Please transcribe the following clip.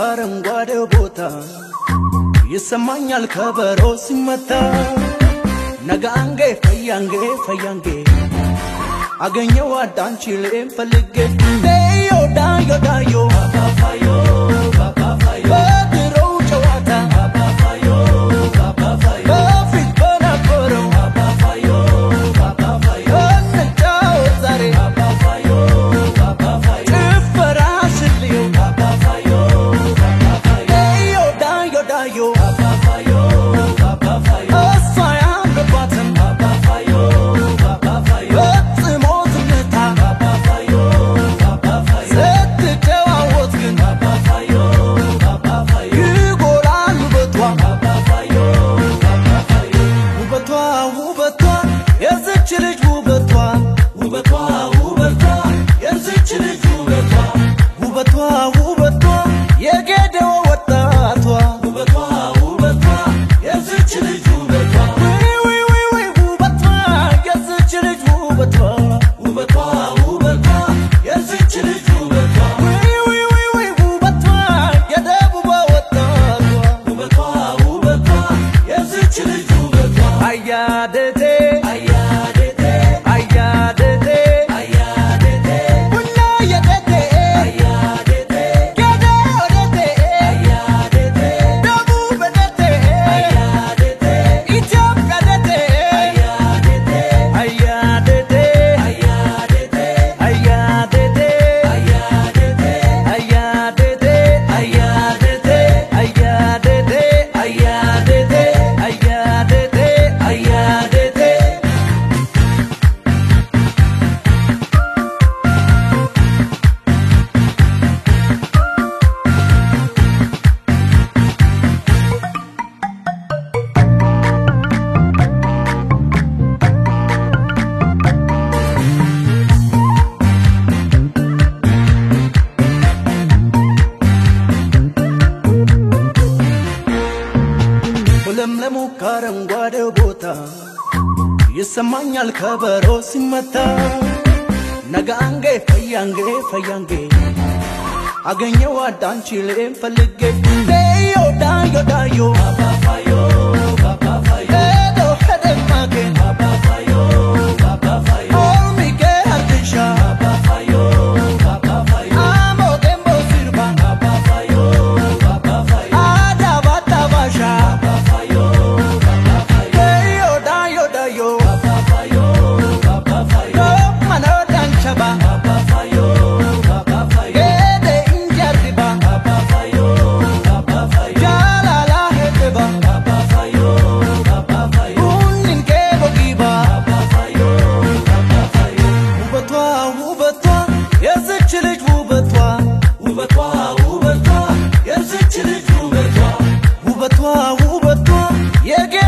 አረንጓዴው ቦታ ይሰማኛል ከበሮ ሲመታ ነጋንጌ ፈያንጌ አገኘው አዳንቺሌን ፈልጌ ዳዮ ባባፋዮ በድሮ ጨዋታ ባባፋዮ በፊት በነበረው ባባፋዮ እንጫወት ዛሬ ባባፋዮ ጭፈራ ስልየው ባባፋዮ ዳዮ ባባፋዮ እሷ ያምርባትም ባባፋዮ ፈጽሞ ዝምታ ባባፋዮ ስትጨዋወት ግን ባባፋዮ ይጎላል ውበቷ ባባፋዮ ውበቷ የዝች ልጅ ውበቷ የዝች ልጅ ውበቷ የጌዴኦ ወጣቷ ውበቷ የዝች ልጅ ውበቷ ውበቷ የዝች ልጅ ውበቷ የዝች ልጅ ውበቷ ውበቷ የደቡብ ወጣቷ ውበቷ የዝች ልጅ ውበቷ አያደቴ ለምለሙ አረንጓዴው ቦታ ይሰማኛል ከበሮ ሲመታ ነጋንጌ ፈያንጌ አገኘው አዳንቺሌን ፈልጌ ዳዮ ባባፋዮ ሄደማጌ ባባፋዮ ኦልሚጌ አልድሻ ባባፋዮ አሞቴምቦ ሲርባ ባባፋዮ አዳባዳባሻ ውበቷ የጌዴኦ